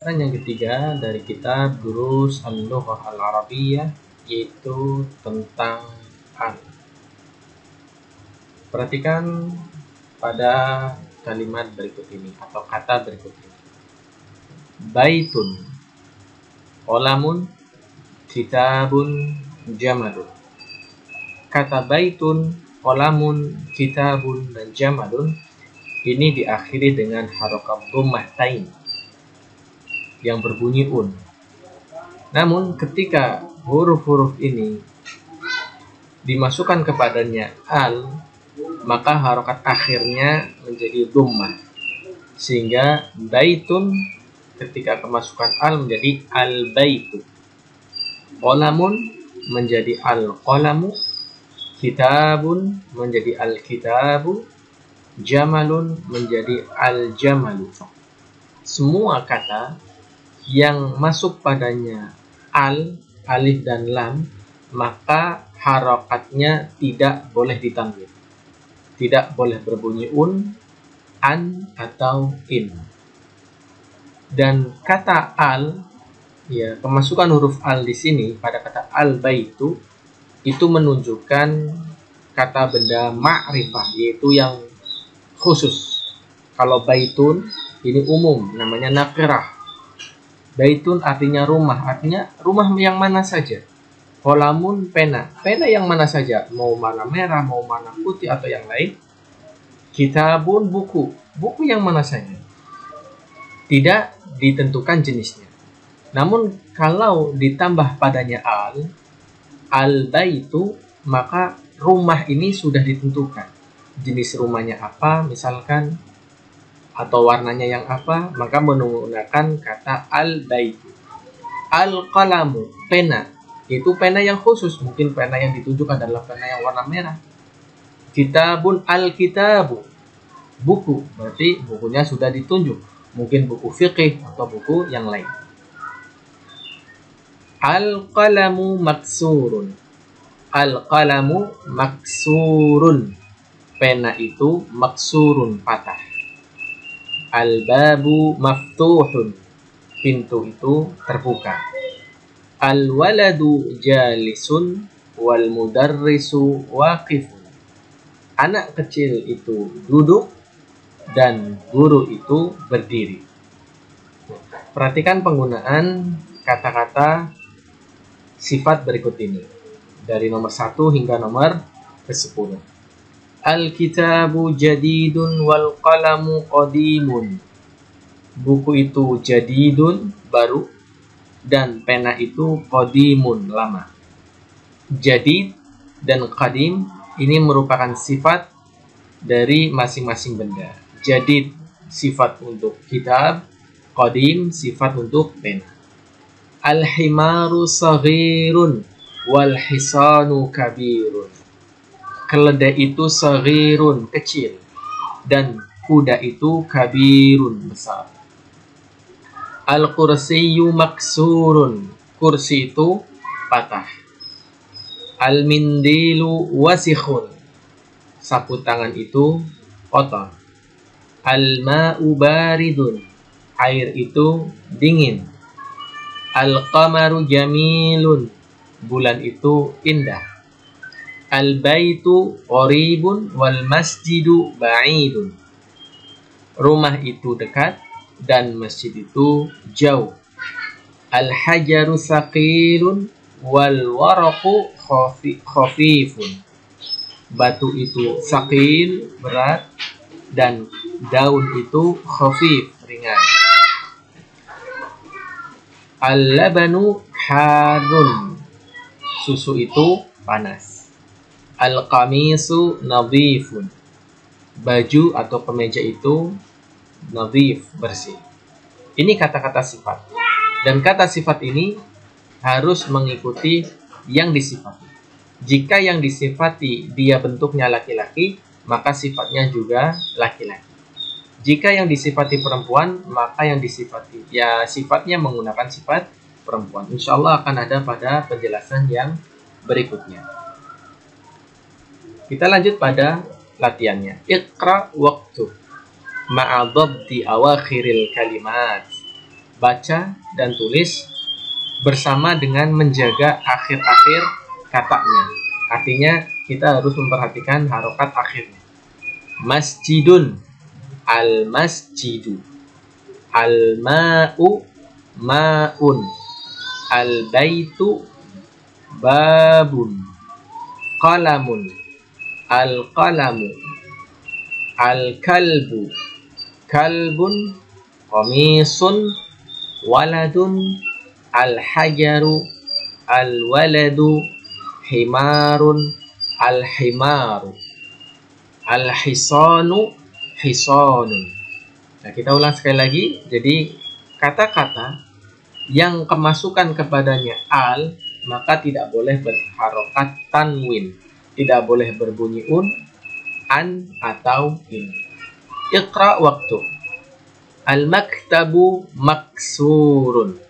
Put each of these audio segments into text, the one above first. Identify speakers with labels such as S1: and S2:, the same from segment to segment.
S1: pembahasan yang ketiga dari kitab Durus Al-Lughah Al-Arabiyyah, yaitu tentang al. Perhatikan pada kalimat berikut ini atau kata berikut ini. Baitun, qalamun, kitabun, jamalun. Kata baitun, qalamun, kitabun, dan jamalun ini diakhiri dengan harokat dhammahtain yang berbunyi un. Namun ketika huruf-huruf ini dimasukkan kepadanya al, maka harokat akhirnya menjadi dhammah, sehingga baitun ketika kemasukan al menjadi al baitu, qalamun menjadi al qalamu, kitabun menjadi al kitabu, jamalun menjadi al jamalu. Semua kata yang masuk padanya al, alif dan lam, maka harokatnya tidak boleh ditanwin, tidak boleh berbunyi un, an, atau in. Dan kata al, ya, kemasukan huruf al di sini pada kata al baitu itu menunjukkan kata benda ma'rifah, yaitu yang khusus. Kalau baitun ini umum, namanya nakirah. Baitun artinya rumah yang mana saja. Qalamun pena yang mana saja, mau warna merah, mau warna putih atau yang lain. Kitabun buku yang mana saja. Tidak ditentukan jenisnya. Namun kalau ditambah padanya al baitu, maka rumah ini sudah ditentukan. Jenis rumahnya apa misalkan, atau warnanya yang apa, maka menggunakan kata al baitu. Al qalamu, pena, itu pena yang khusus, mungkin pena yang ditunjuk adalah pena yang warna merah. Kitabun al kitabu, buku, berarti bukunya sudah ditunjuk, mungkin buku fiqih atau buku yang lain. Al qalamu maksurun, al qalamu maksurun, pena itu maksurun, patah. Al-babu maftuhun, pintu itu terbuka. Al-waladu jalisun wal mudarrisu waqifun, anak kecil itu duduk dan guru itu berdiri. Perhatikan penggunaan kata-kata sifat berikut ini dari nomor 1 hingga nomor ke-10. Al-kitabu jadidun wal qalamu qadimun. Buku itu jadidun, baru, dan pena itu qadimun, lama. Jadid dan qadim ini merupakan sifat dari masing-masing benda. Jadid sifat untuk kitab, qadim sifat untuk pena. Al-himaru saghirun wal hisanu kabirun. Keledai itu saghirun, kecil, dan kuda itu kabirun, besar. Al-kursiyyu maksurun, kursi itu patah. Al-mindilu wasikhun, sapu tangan itu kotor. Al-ma'u baridun, air itu dingin. Al-qamaru jamilun, bulan itu indah. Al-baitu qaribun wal masjidu ba'idun, rumah itu dekat dan masjid itu jauh. Al-hajaru thaqilun wal waraqu khafifun, batu itu thaqil, berat, dan daun itu khafif, ringan. Al-labanu harun, susu itu panas. Al-qamisu nadhifun, baju atau kemeja itu nadhif, bersih. Ini kata-kata sifat. Dan kata sifat ini harus mengikuti yang disifati. Jika yang disifati dia bentuknya laki-laki, maka sifatnya juga laki-laki. Jika yang disifati perempuan, maka yang disifati ya sifatnya menggunakan sifat perempuan. Insya Allah akan ada pada penjelasan yang berikutnya. Kita lanjut pada latihannya. Iqra waqtu ma'adhabti awakhiril kalimat. baca dan tulis bersama dengan menjaga akhir-akhir katanya. Artinya kita harus memperhatikan harokat akhirnya. Masjidun, al-masjidu. Al-ma'u, ma'un. Al-baitu, babun. Qalamun, al-qalamu. Al-kalbu, kalbun. Qamisun, waladun. Al-hajaru, al-waladu. Himarun, al-himaru. Al-hisanu, hisanun. Nah, kita ulang sekali lagi. Jadi, kata-kata yang kemasukan kepadanya al, maka tidak boleh berharokat tanwin. Tidak boleh berbunyi an, atau in. Iqra waktu. Al-maktabu maksurun.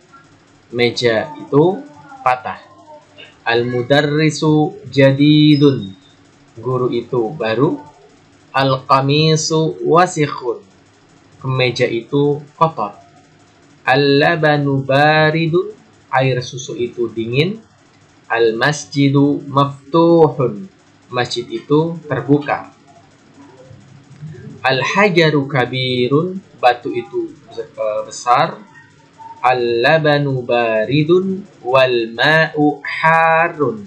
S1: Meja itu patah. Al-mudarrisu jadidun. Guru itu baru. Al-qamisu wasikhun. Kemeja itu kotor. Al-labanu baridun. Air susu itu dingin. Al-masjidu maftuhun. Masjid itu terbuka. Al-hajaru kabirun. Batu itu besar. Al-labanu baridun wal ma'u harun.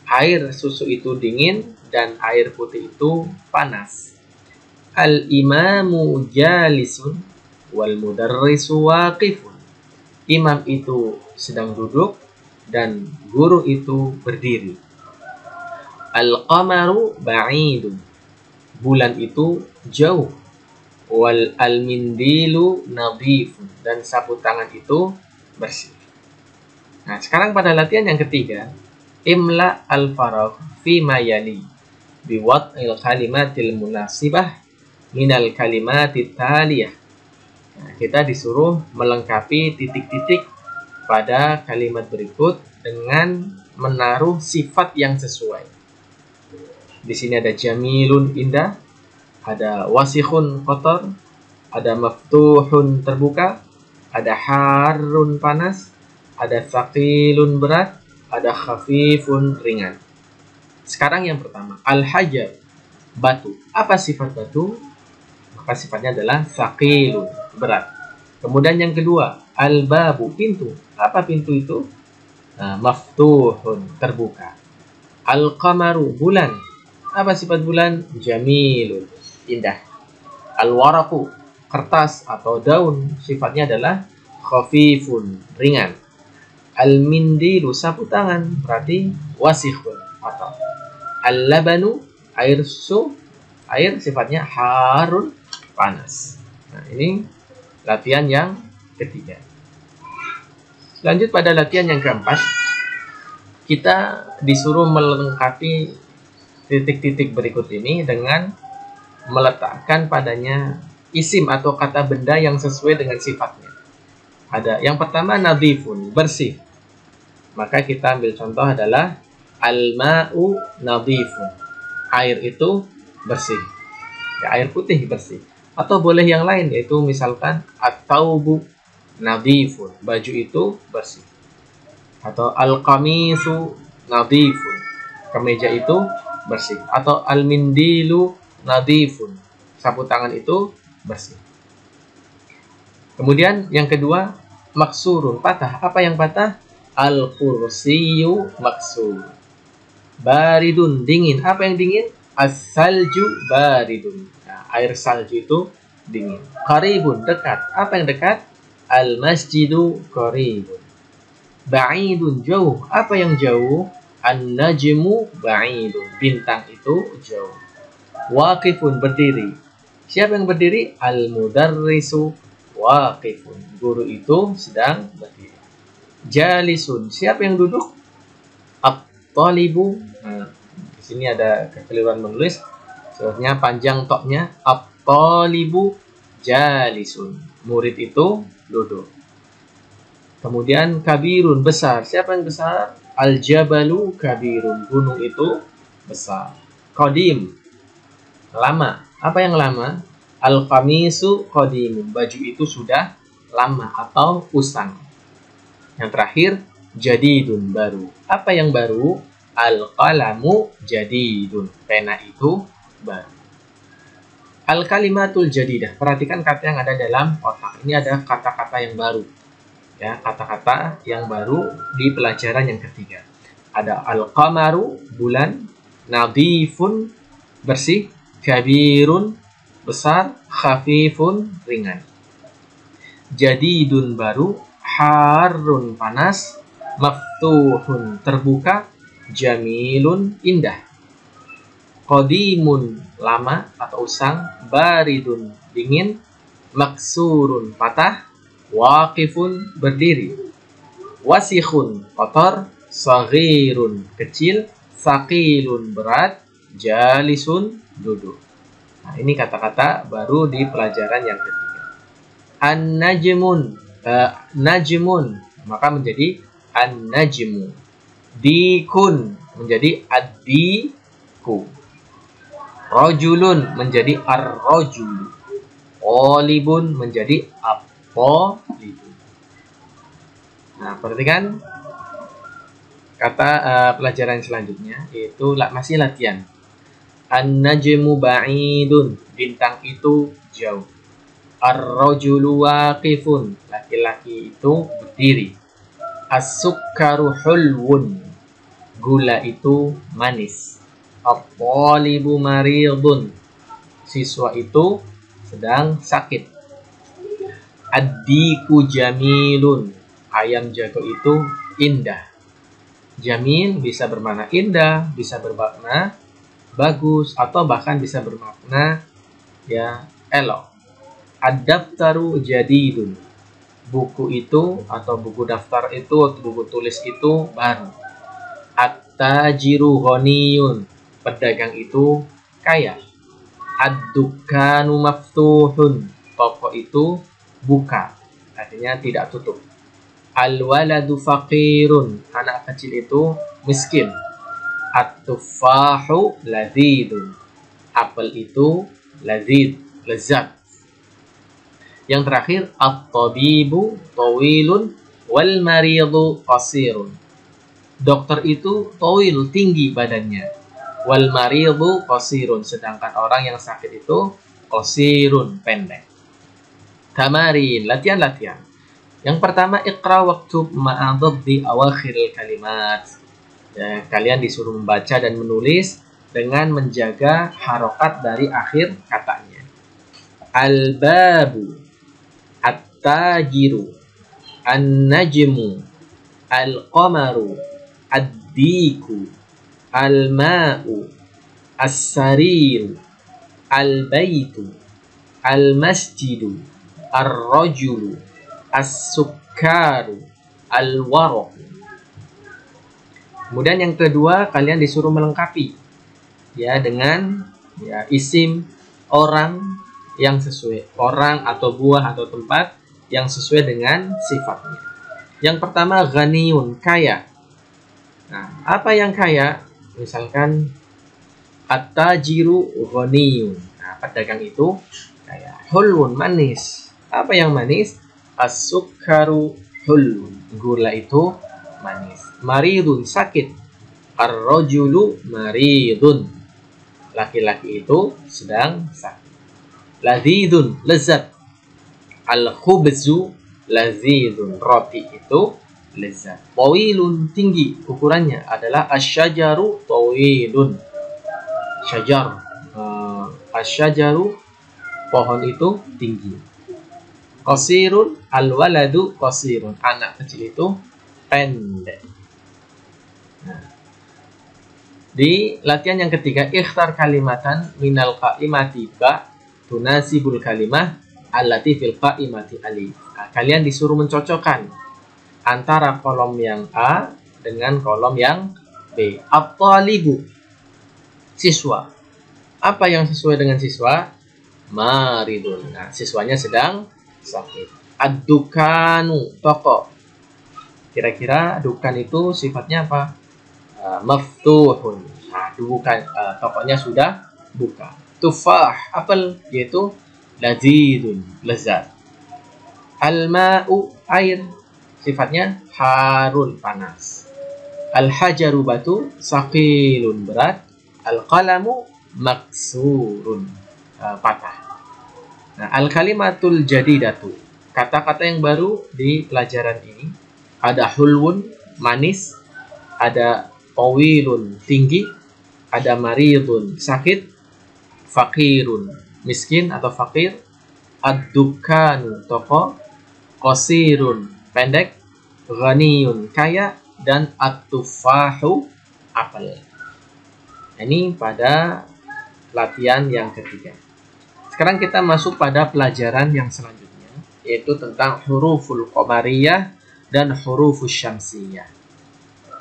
S1: Air susu itu dingin dan air putih itu panas. Al-imamu jalisun wal mudarrisu waqifun. Imam itu sedang duduk dan guru itu berdiri. Al-qamaru ba'idun. Bulan itu jauh. Wal al-mindilu nadhifun. Dan sapu tangan itu bersih. Nah, sekarang pada latihan yang ketiga, imla al-faragh fi ma yali biwad'il kalimatil munasibah minal kalimatit taliyah. Nah, kita disuruh melengkapi titik-titik pada kalimat berikut dengan menaruh sifat yang sesuai. Di sini ada jamilun indah, ada wasikhun kotor, ada maftuhun terbuka, ada harun panas, ada thaqilun berat, ada khafifun ringan. Sekarang yang pertama, al-hajar, batu. Apa sifat batu? Maka sifatnya adalah thaqilun, berat. Kemudian yang kedua, al-babu, pintu. Apa pintu itu? Maftuhun, terbuka. Al-qamaru, bulan. Apa sifat bulan? Jamilun, indah. Al-waraku, kertas atau daun, sifatnya adalah khafifun, ringan. Al-mindilu, sapu tangan, berarti wasikhun, kotor. Al-labanu, air susu, air sifatnya harun, panas. Nah, ini latihan yang ketiga. Lanjut pada latihan yang keempat, kita disuruh melengkapi titik-titik berikut ini dengan meletakkan padanya isim atau kata benda yang sesuai dengan sifatnya. Ada yang pertama nadhifun, bersih. Maka kita ambil contoh adalah al-ma'u nadhifun. Air itu bersih. Ya, air putih bersih. Atau boleh yang lain, yaitu misalkan at-taubu nadhifun. Baju itu bersih. Atau al-qamisu nadhifun. Kemeja itu bersih. Atau al-mindilu nadhifun. Sapu tangan itu bersih. Kemudian yang kedua, maksurun, patah. Apa yang patah? Al-kursiyu maksur. Baridun, dingin. Apa yang dingin? As-salju baridun. Nah, air salju itu dingin. Qaribun, dekat. Apa yang dekat? Al-masjidu qaribun. Ba'idun, jauh. Apa yang jauh? An-najmu ba'idun. Bintang itu jauh. Waqifun, berdiri. Siapa yang berdiri? Al-mudarrisu waqifun. Guru itu sedang berdiri. Jalisun, siapa yang duduk? At-talibu. Nah, di sini ada kekeliruan menulis. Sebenarnya panjang toknya. At-talibu jalisun. Murid itu duduk. Kemudian kabirun, besar. Siapa yang besar? Al-jabalu kabirun. Gunung itu besar. Qadim, lama. Apa yang lama? Al-qamisu qadimun. Baju itu sudah lama atau usang. Yang terakhir, jadidun, baru. Apa yang baru? Al-qalamu jadidun, pena itu baru. Al-kalimatul jadidah, perhatikan kata yang ada dalam otak. Ini ada kata-kata yang baru. Ya, kata-kata yang baru di pelajaran yang ketiga. Ada al-qamaru, bulan, nadifun, bersih, kabirun, besar, khafifun, ringan. Jadidun, baru, harun, panas, maftuhun, terbuka, jamilun, indah. Qadimun, lama atau usang, baridun, dingin, maksurun, patah, waqifun, berdiri, wasikhun, kotor, saghirun, kecil, saqilun, berat, jalisun, duduk. Nah, ini kata-kata baru di pelajaran yang ketiga. An-najmun, najmun, maka menjadi an-najmu. Dikun menjadi ad-diku. Rajulun menjadi ar-rajulu. Qalibun menjadi at-talibun. Nah, perhatikan kata pelajaran selanjutnya, yaitu masih latihan. An-najmu ba'idun, bintang itu jauh. Ar-rajulu waqifun, laki-laki itu berdiri. As-sukkaru hulwun, gula itu manis. At-talibu maridun, siswa itu sedang sakit. Ad-diku jamilun, ayam jago itu indah. Jamil bisa bermakna indah, bisa bermakna bagus, atau bahkan bisa bermakna ya elok. Ad-daftaru jadidun, buku itu atau buku daftar itu atau buku tulis itu baru. At-tajiru ghaniyun, pedagang itu kaya. Ad-dukkanu maftuhun, toko itu buka, artinya tidak tutup. Al-waladu faqirun, anak kecil itu miskin. At-tuffahu ladzidun, apel itu ladzid, lezat. Yang terakhir, at-tabibu tawilun wal maridu qasirun. Dokter itu tawil, tinggi badannya. Wal maridu qasirun, sedangkan orang yang sakit itu qasirun, pendek. Tamarin, latihan-latihan. Yang pertama, iqra waktub ma'adab di awakhiril kalimat. Ya, kalian disuruh membaca dan menulis dengan menjaga harokat dari akhir katanya. Al-babu, at-tajiru, an-najmu, al-qamaru, ad-diku, al-ma'u, as-sariru, al-baitu, al-masjidu, ar-rajulu, as-sukkaru, al-waraq. Kemudian yang kedua, kalian disuruh melengkapi ya dengan ya isim orang yang sesuai, orang atau buah atau tempat yang sesuai dengan sifatnya. Yang pertama, ghaniyun, kaya. Nah, apa yang kaya? Misalkan at-tajiru ghaniyun. Nah, pedagang itu kaya. Hulwun, manis. Apa yang manis? As-sukkaru hulwun, gula itu manis. Maridun, sakit. Ar-rajulu maridun, laki-laki itu sedang sakit. Ladzidun, lezat. Al-khubzu ladzidun, roti itu lezat. Tawilun, tinggi, ukurannya adalah asyajaru tawilun. Syajar, asyajaru, pohon itu tinggi. Qasirun, al-waladu qasirun, anak kecil itu pendek. Nah, di latihan yang ketiga, ikhtar kalimatan minal kalimati ba tunasibul kalimah allati fil qaimati alif. Nah, kalian disuruh mencocokkan antara kolom yang A dengan kolom yang B. At-talibu, siswa. Apa yang sesuai dengan siswa? Maridun. Nah, siswanya sedang sakit. Ad-dukanu, toko. Kira-kira dukan itu sifatnya apa? Maftuhun. Nah, tokonya sudah buka. Tufah, apel, yaitu ladzidun, lezat. Al-ma'u air, sifatnya harun panas. Al-hajaru batu, saqilun berat. Al-qalamu maksurun patah. Nah, al-kalimatul jadidatu, kata-kata yang baru di pelajaran ini ada hulwun manis, ada tawilun tinggi, ada maridun sakit, fakirun miskin atau fakir, ad-dukanu toko, qasirun pendek, ghaniyun kaya, dan at-tufahu apel. Ini pada latihan yang ketiga. Sekarang kita masuk pada pelajaran yang selanjutnya, yaitu tentang huruful qamariyah dan hurufus syamsiyah.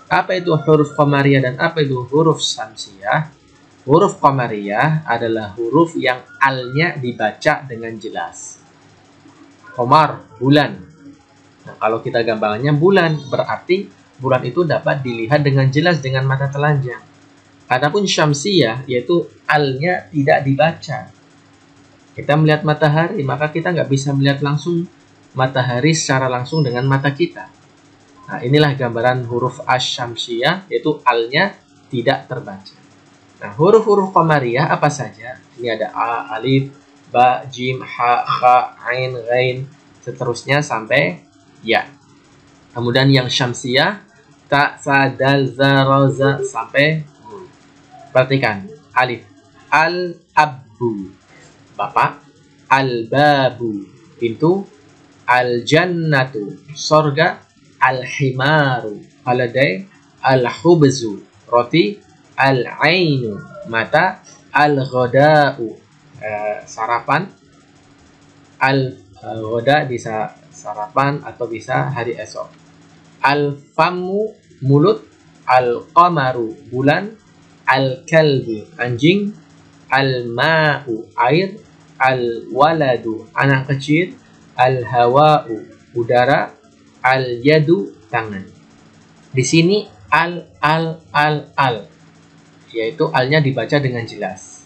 S1: Apa itu huruf qamariyah dan apa itu huruf syamsiyah? Huruf qamariyah adalah huruf yang alnya dibaca dengan jelas. Qamar, bulan. Nah, kalau kita gambarannya bulan, berarti bulan itu dapat dilihat dengan jelas dengan mata telanjang. Adapun syamsiyah, yaitu alnya tidak dibaca. Kita melihat matahari, maka kita nggak bisa melihat langsung matahari secara langsung dengan mata kita. Nah, inilah gambaran huruf asy-syamsiyah, yaitu alnya tidak terbaca. Nah, huruf-huruf qamariyah apa saja? Ini ada a, alif, ba, jim, ha, kha, ain, ghain, seterusnya sampai ya. Kemudian yang syamsiyah, ta, sa, dal, za, ra, za, sampai nun. Perhatikan, alif, al-abbu, bapak, al-babu, pintu, al-jannatu, sorga, al-himaru, keledai, al-khubzu, roti, al-ainu, mata, al-ghoda'u, sarapan, al-ghoda bisa sarapan atau bisa hari esok, al-famu, mulut, al-qamaru, bulan, al-kalbu, anjing, al-ma'u, air, al-waladu, anak kecil, al-hawa'u, udara, al-yadu, tangan. Di sini al, yaitu alnya dibaca dengan jelas.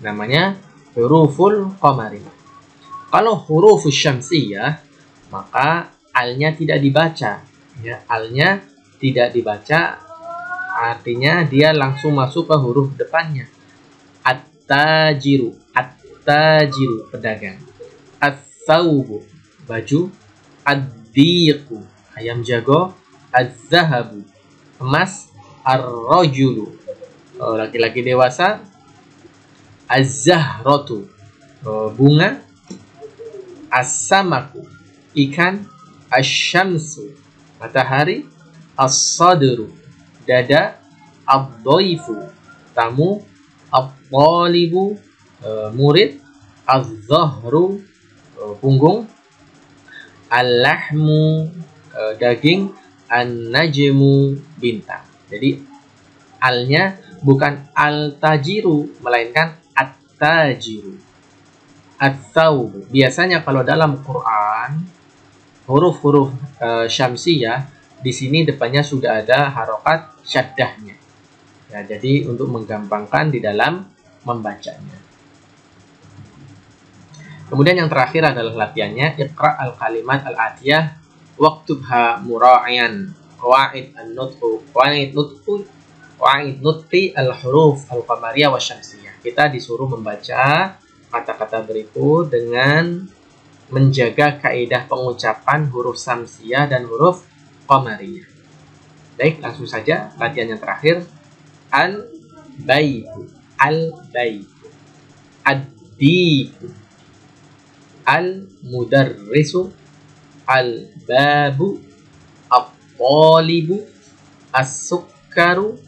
S1: Namanya huruful qamariyah. Kalau hurufus syamsiyah, maka alnya tidak dibaca. Ya, alnya tidak dibaca, artinya dia langsung masuk ke huruf depannya. At-tajiru, pedagang. At-thawbu, baju. Ad-diqu, ayam jago. Az-zahabu, emas. Ar-rajulu, laki-laki dewasa. Az-zahratu, bunga. As-samaku, ikan. Asy-syamsu, matahari. As-sadru, dada. Ad-dhaifu, tamu. At-talibu, murid. Az-zahru, punggung. Al-lahmu, daging. An-najmu, bintang. Jadi alnya bukan al-tajiru, melainkan at-tajiru. At-thawbu. Biasanya kalau dalam Quran huruf-huruf syamsiyah, di sini depannya sudah ada harokat syaddahnya. Ya, jadi untuk menggampangkan di dalam membacanya. Kemudian yang terakhir adalah latihannya, iqra al-kalimat al-atiyah waktubha mura'ian qawaid an-nutqu qawaid nutqi al-huruf al-qamariyah wa syamsiyah. Kita disuruh membaca kata-kata berikut dengan menjaga kaidah pengucapan huruf syamsiyah dan huruf qamariyah. Baik, langsung saja latihan yang terakhir. Al-baitu, al-baitu. Ad-diku, al-mudarrisu, al-babu, at-talibu, as-sukkaru,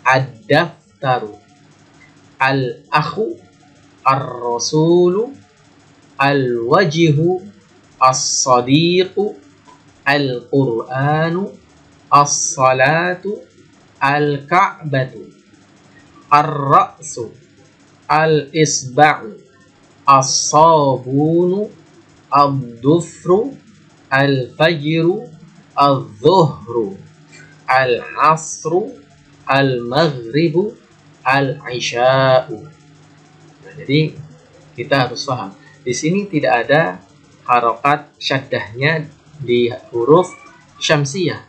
S1: ad-daftaru, al-akhu, ar-rasulu, al-wajhu, as-sadiqu, al-qur'anu, as-salatu, al-ka'batu, ar-ra'su, al-isba'u, as-sabunu, ad-dufru, al-fajru, al-zuhru, al-asru, al-maghribu, al-isha'u. Nah, jadi kita harus paham. Di sini tidak ada harokat syaddahnya di huruf syamsiyah.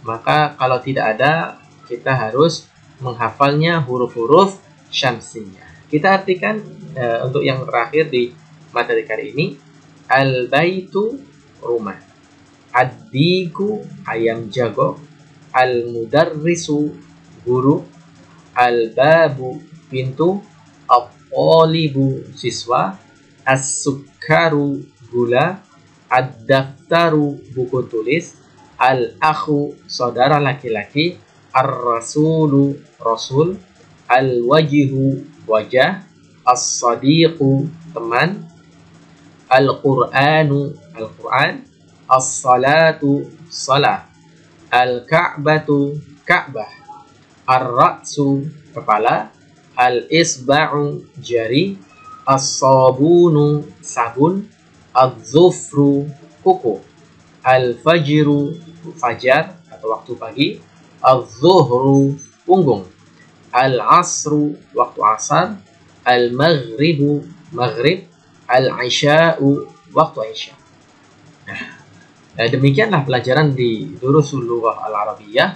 S1: Maka kalau tidak ada, kita harus menghafalnya huruf-huruf syamsiyah. Kita artikan untuk yang terakhir di materi kali ini. Al-baitu rumah, ad-diku ayam jago, al-mudarrisu guru, al-babu pintu, al-qolibu siswa, as-sukkaru gula, ad-daftaru buku tulis, al-akhu saudara laki-laki, ar-rasulu rasul, al-wajihu wajah, as-sadiqu teman, al-qur'anu al-Qur'an, as-salatu salat, al-ka'batu ka'bah, ar-ra'su kepala, al-isba'u jari, as-sabunu sabun, az-zufru kuku, al-fajru fajar atau waktu pagi, az-zuhru punggung, al-asru waktu asar, al-maghribu maghrib, al-isya'u waktu isya. Nah, demikianlah pelajaran di Durusul Lughah Al-Arabiyyah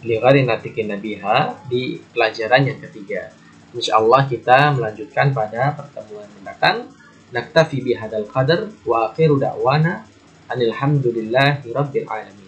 S1: li ghairi natiqin biha di pelajaran yang ketiga. Insyaallah kita melanjutkan pada pertemuan mendatang. Naktafi bihadzal qadar wa akhiru da'wana anil hamdulillahi rabbil alamin.